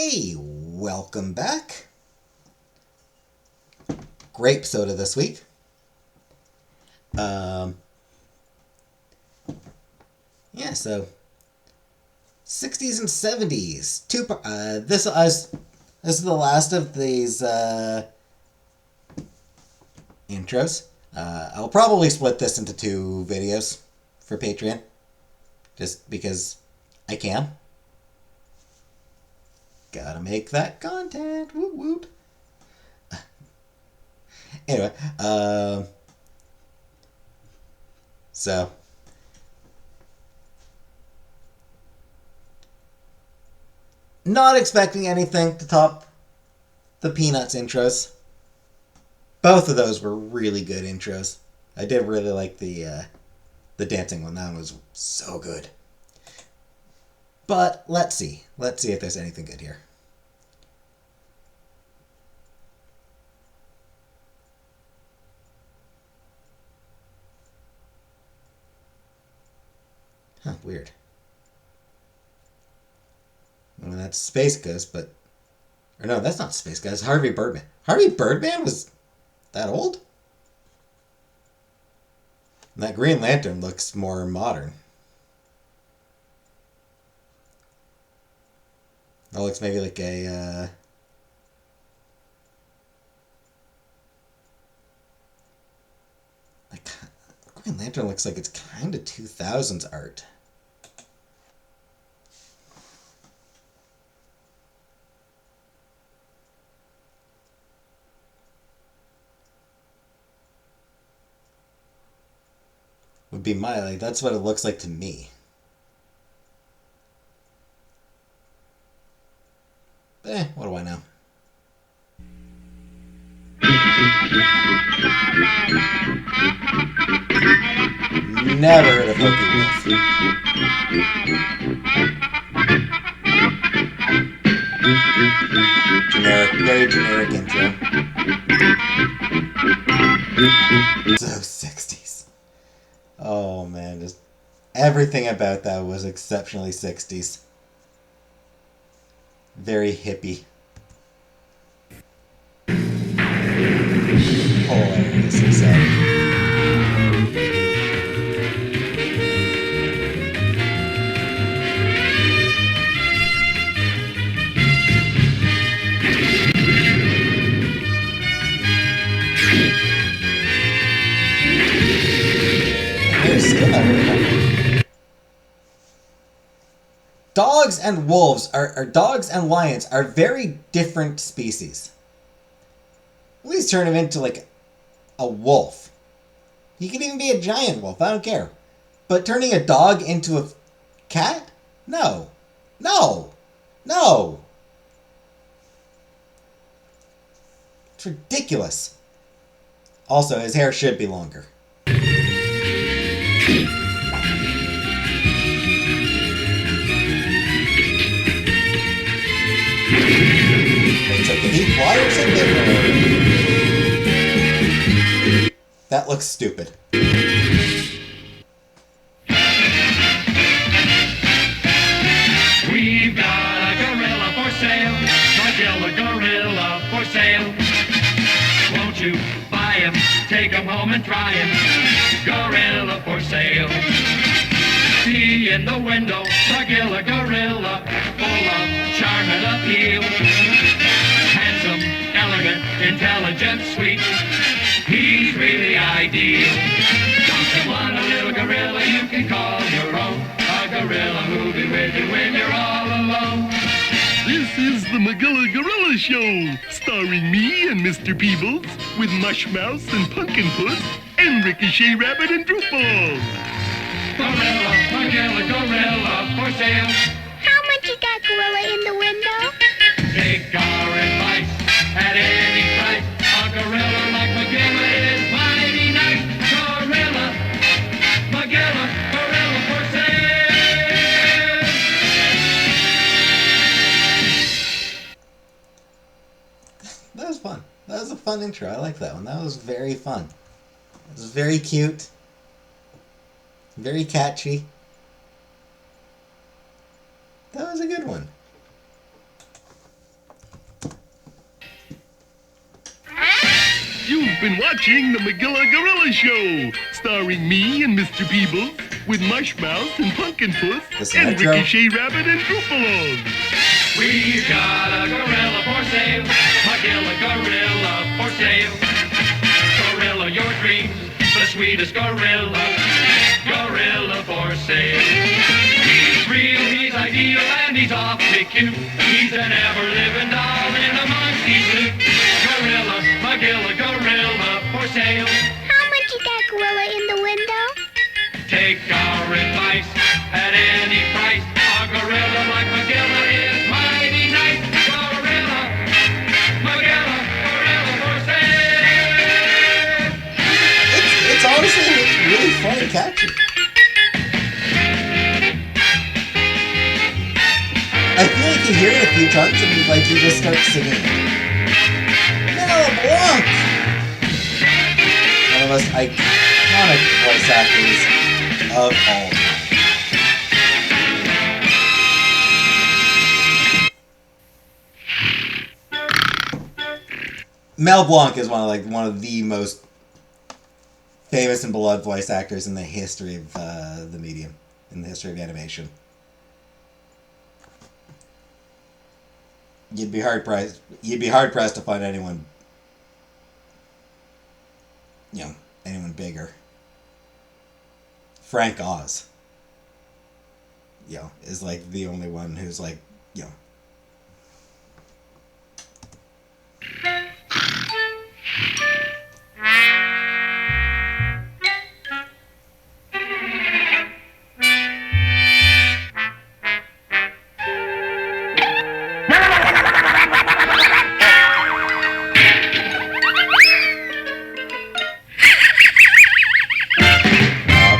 Hey, welcome back. Grape soda this week. Yeah, so 60s and 70s. This is the last of these intros. I'll probably split this into two videos for Patreon, just because I can. Gotta make that content. Whoop whoop. Anyway, so not expecting anything to top the Peanuts intros. Both of those were really good intros. I did really like the dancing one. That one was so good. But let's see. Let's see if there's anything good here. Huh, weird. I mean, that's Space Ghost, but... Or no, that's not Space Ghost. Harvey Birdman. Harvey Birdman was that old? And that Green Lantern looks more modern. That looks maybe like a... Green Lantern looks like it's kind of 2000s art. Would be that's what it looks like to me. But what do I know? Never heard of Hokey Wolf. Very generic intro. So 60s. Oh man, just everything about that was exceptionally 60s. Very hippie. Hilarious, exciting. Dogs and wolves dogs and lions are very different species. Please turn him into like a wolf. He could even be a giant wolf. I don't care. But turning a dog into a cat? No. No. No. It's ridiculous. Also, his hair should be longer. So can he fly or something? That looks stupid. We've got a gorilla for sale. A gorilla for sale. Won't you buy him? Take him home and try him. Gorilla for sale. See in the window, Magilla gorilla, full of charm and appeal. Handsome, elegant, intelligent, sweet. He's really ideal. Don't you want a little gorilla you can call your own? A gorilla who'll be with you when you're all alone. This is the Magilla Gorilla Show, starring me and Mr. Peebles, with Mushmouse and Pumpkin Puss, and Ricochet Rabbit and Droopball. Gorilla, Magilla gorilla for sale. How much is that gorilla in the window? Take our advice at any price. A gorilla like Magilla is mighty nice. Gorilla, Magilla, gorilla for sale. That was fun. That was a fun intro. I like that one. That was very fun. It was very cute. Very catchy. That was a good one. You've been watching the Magilla Gorilla Show, starring me and Mr. Peebles, with Mushmouse and Pumpkin Puss, This and intro. Ricochet Rabbit and Droopalong. We've got a gorilla for sale, Magilla gorilla for sale. Gorilla your dreams, the sweetest gorilla, gorilla for sale. He's real, he's ideal, and he's awfully cute. He's an ever-living doll in a monkey suit. Gorilla, Magilla gorilla for sale. How much is that gorilla in the window? Take our advice at any price. A gorilla like Magilla is mighty nice. Gorilla, Magilla, gorilla for sale. It's honestly really fun and catchy. I feel like you hear it a few times and like you just start singing it. Mel Blanc! One of the most iconic voice actors of all time. Mel Blanc is one of the most famous and beloved voice actors in the history of the medium, in the history of animation. You'd be hard pressed to find anyone, anyone bigger. Frank Oz, is like the only one who's like,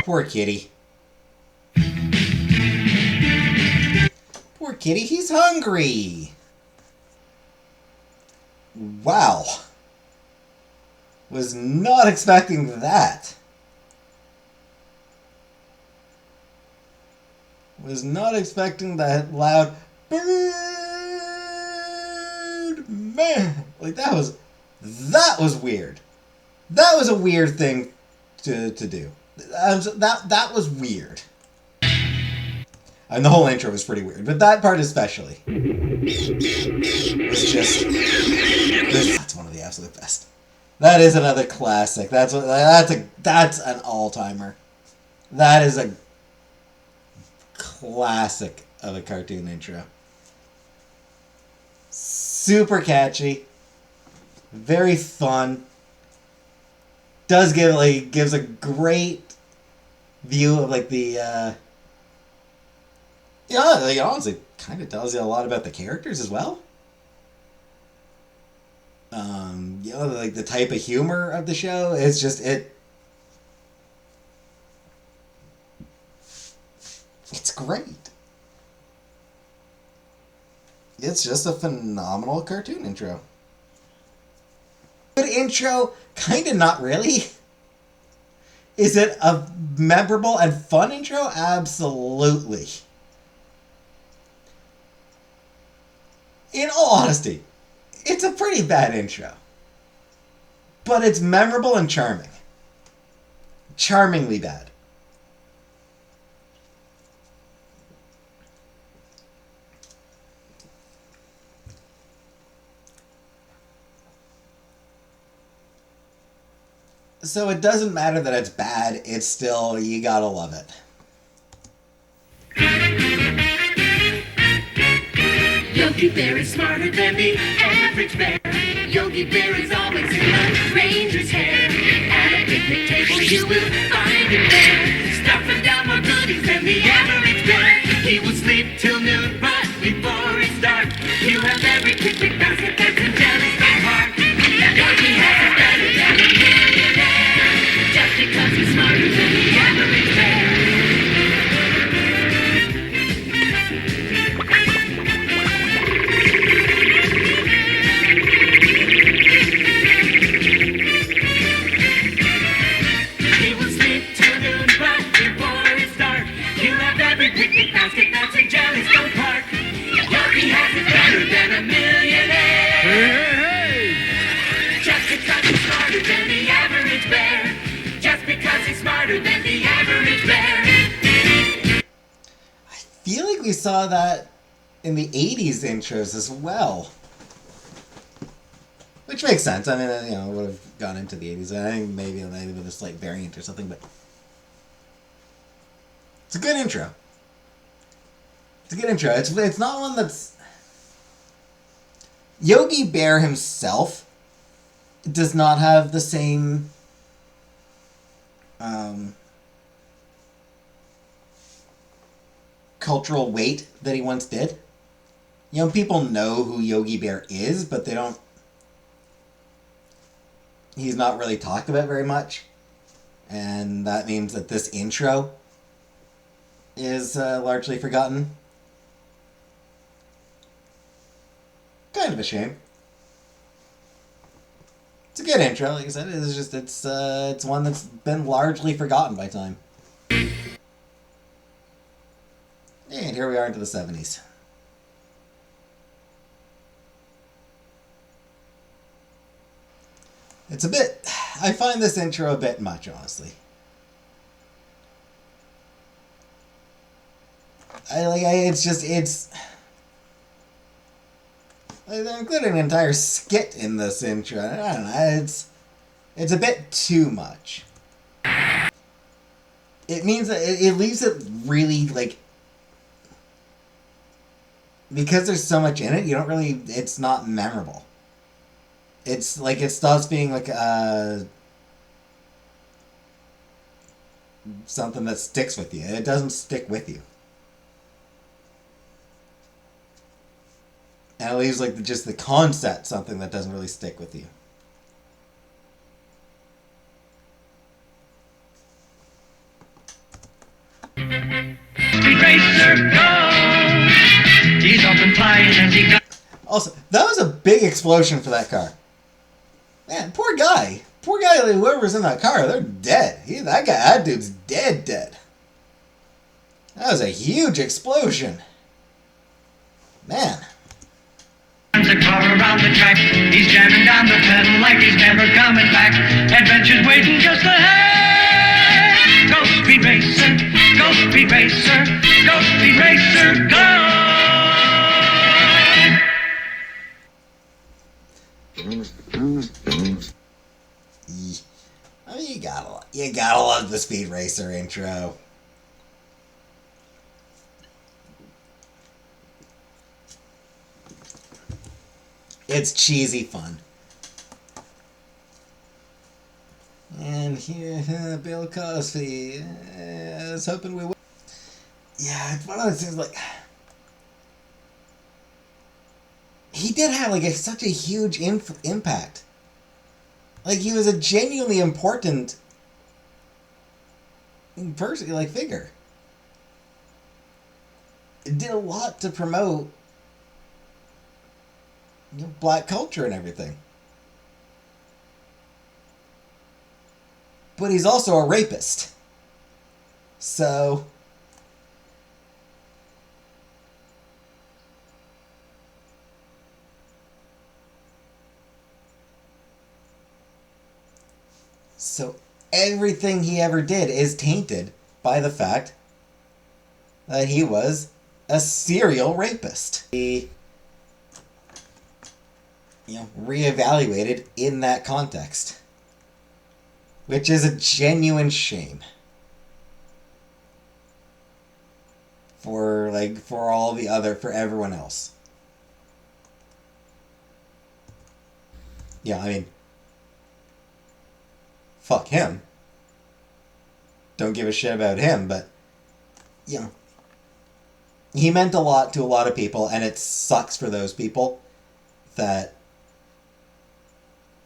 poor kitty. Poor kitty, he's hungry. Wow. Was not expecting that. Was not expecting that loud bird man. Like that was weird. That was a weird thing to do. That was weird. And the whole intro was pretty weird, but that part especially was just. That's one of the absolute best. That is another classic. That's an all-timer. That is a classic of a cartoon intro. Super catchy, very fun. Gives a great view of the honestly kind of tells you a lot about the characters as well. The type of humor of the show is just it's great. It's just a phenomenal cartoon intro. Good intro, kind of not really. Is it a memorable and fun intro? Absolutely. In all honesty, it's a pretty bad intro. But it's memorable and charming. Charmingly bad. So it doesn't matter that it's bad, it's still, you gotta love it. Yogi Bear is smarter than the average bear. Yogi Bear is always in the ranger's hair. At a picnic table you will find him there, stuffing down more goodies than the average bear. He will sleep till noon, but before it's dark, he'll have every picnic basket that's in Jerry's back park. Yogi has it better than a millionaire, just because he's smarter than the average bear. Picnic basket that's in Jellystone Park. Yogi has it better than a millionaire. Hey, hey, hey! Just because he's smarter than the smarter than the average bear. I feel like we saw that in the 80s intros as well. Which makes sense. I mean, you know, would have gone into the 80s. I think maybe with a slight variant or something, but it's a good intro. It's a good intro. It's not one that's... Yogi Bear himself does not have the same cultural weight that he once did. You know, people know who Yogi Bear is, but they don't... He's not really talked about very much. And that means that this intro is largely forgotten. Kind of a shame. It's a good intro, like I said. It's just it's one that's been largely forgotten by time. And here we are into the 70s. It's a bit... I find this intro a bit much, honestly. It's... They included an entire skit in this intro. I don't know, it's a bit too much. It means that it leaves it really, like... Because there's so much in it, you don't really... It's not memorable. It's like it stops being like something that sticks with you. It doesn't stick with you. And it leaves like just the concept something that doesn't really stick with you. Speed racer, go! He's up and flying as he goes. Also, that was a big explosion for that car. Man, poor guy. Poor guy, like, whoever's in that car, they're dead. That dude's dead. That was a huge explosion. Man. A car around the track. He's jamming down the pedal like he's never coming back. Adventure's waiting just ahead. Go Speed Racer, go Speed Racer, go Speed Racer, go! I mean, you gotta love the Speed Racer intro. It's cheesy fun. And here, Bill Cosby. I was hoping we would. Yeah, it's one of those things like... He did have like such a huge impact. Like, he was a genuinely important person, like, figure. It did a lot to promote, you know, black culture and everything. But he's also a rapist. So... So everything he ever did is tainted by the fact that he was a serial rapist. He, you know, reevaluated in that context, which is a genuine shame for for everyone else. Yeah, I mean, fuck him. Don't give a shit about him, but, you know, he meant a lot to a lot of people, and it sucks for those people that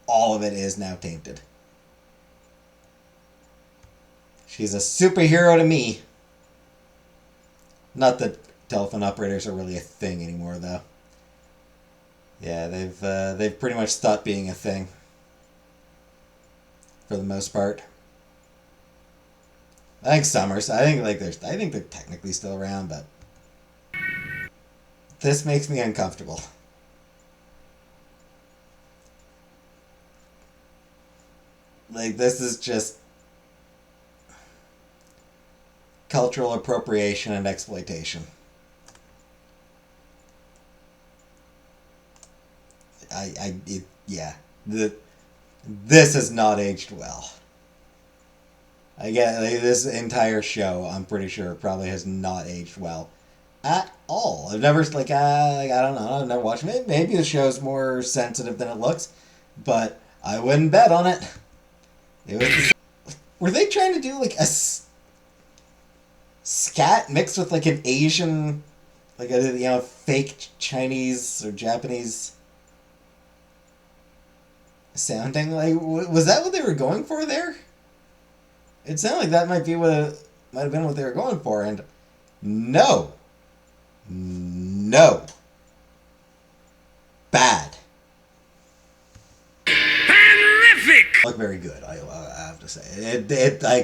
all of it is now tainted. She's a superhero to me. Not that telephone operators are really a thing anymore, though. Yeah, they've pretty much stopped being a thing. For the most part. I think Summers. I think they're technically still around, but this makes me uncomfortable. Like, this is just... cultural appropriation and exploitation. This has not aged well. Again, this entire show, I'm pretty sure, probably has not aged well at all. I've never, I don't know, I've never watched it. Maybe the show's more sensitive than it looks, but I wouldn't bet on it. Were they trying to do, a scat mixed with, an Asian, fake Chinese or Japanese sounding? Was that what they were going for there? It sounded like that might have been what they were going for, and no. Bad. Terrific! Look very good, I have to say.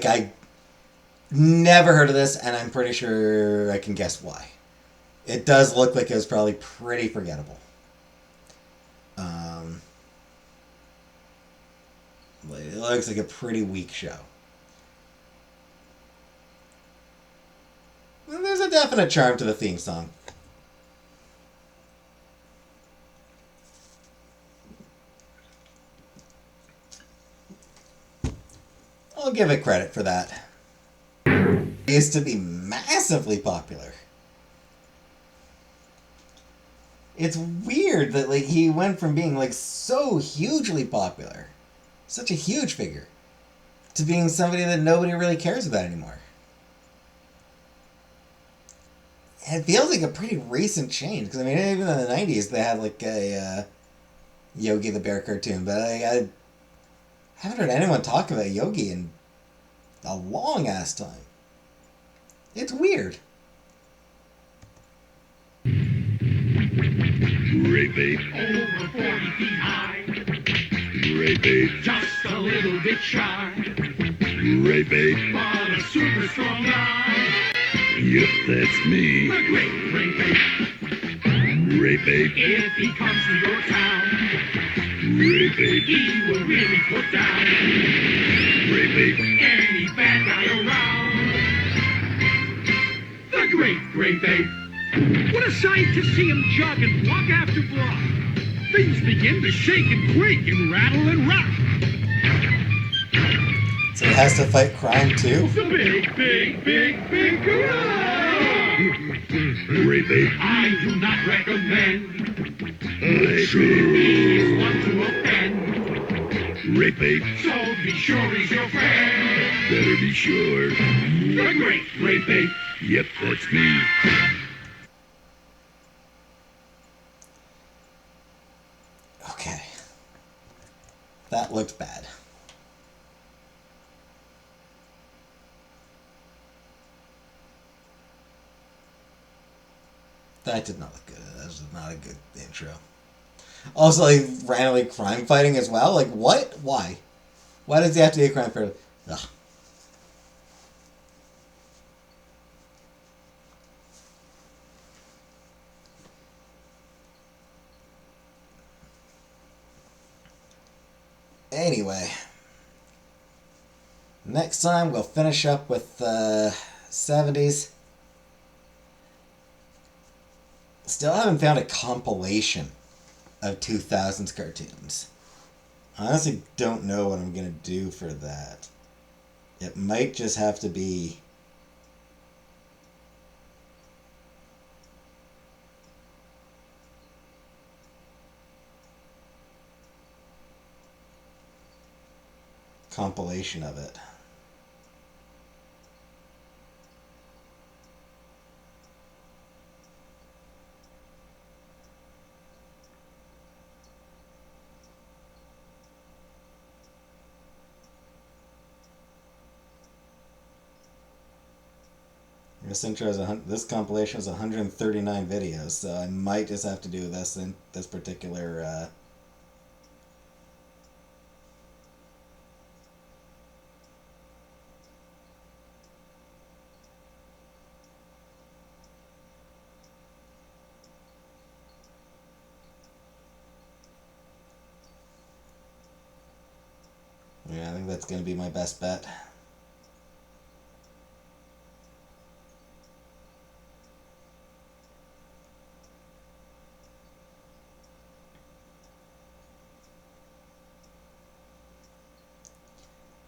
I never heard of this, and I'm pretty sure I can guess why. It does look like it was probably pretty forgettable. It looks like a pretty weak show. There's a definite charm to the theme song. I'll give it credit for that. It used to be massively popular. It's weird that he went from being so hugely popular, such a huge figure, to being somebody that nobody really cares about anymore. And it feels like a pretty recent change, because even in the 90s they had a Yogi the Bear cartoon, but I haven't heard anyone talk about Yogi in a long ass time. It's weird. Great babe. Over 40 feet high, Great babe. just a little bit shy, Great babe. but a super strong guy. Yep, that's me. The great babe. Great babe. If he comes to your town, Great babe. he will really put down Great babe. any bad guy around. The great babe. What a sight to see him jogging block after block. Things begin to shake and quake and rattle and rock. So he has to fight crime too? The big gorilla. Great babe. I do not recommend. Great babe. He's one to offend. Great babe. So be sure he's your friend. Better be sure. The great babe. Yep, that's me. Okay. That looked bad. That did not look good. That was not a good intro. Also, randomly crime fighting as well? What? Why? Why does he have to be a crime fighter? Ugh. Anyway. Next time, we'll finish up with the 70s. Still haven't found a compilation of 2000s cartoons. I honestly don't know what I'm going to do for that. It might just have to be compilation of it. This compilation is 139 videos, so I might just have to do this in this particular yeah, I think that's going to be my best bet.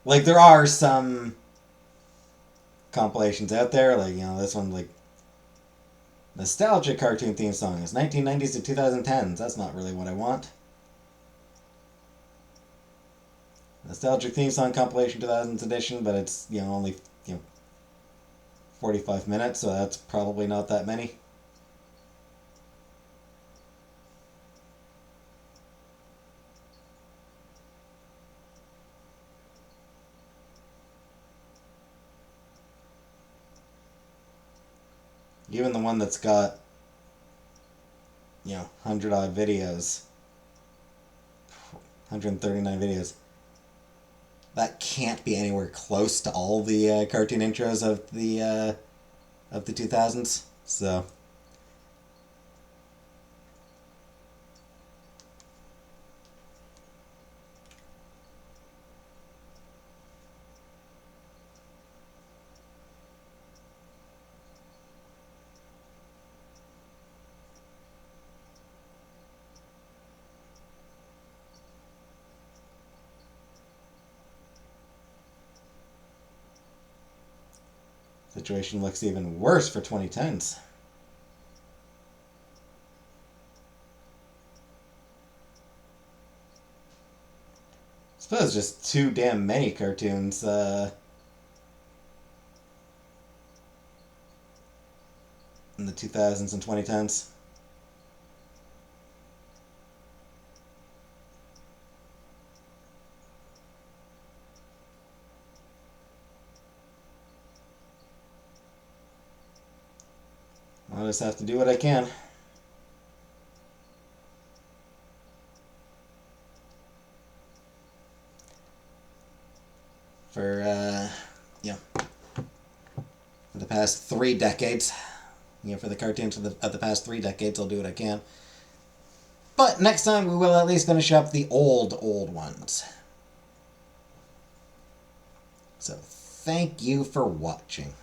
Like, there are some compilations out there, like, you know, this one, like, nostalgic cartoon theme songs, 1990s to 2010s. That's not really what I want. Nostalgic theme song compilation 2000s edition, but it's, you know, only, you know, 45 minutes, so that's probably not that many. Even the one that's got, you know, 100 odd videos, 139 videos, that can't be anywhere close to all the cartoon intros of the 2000s. So situation looks even worse for 2010s. I suppose just too damn many cartoons in the 2000s and 2010s. I'll just have to do what I can. For, you know, for the past 3 decades. You know, for the cartoons of the past 3 decades, I'll do what I can. But next time we will at least finish up the old ones. So, thank you for watching.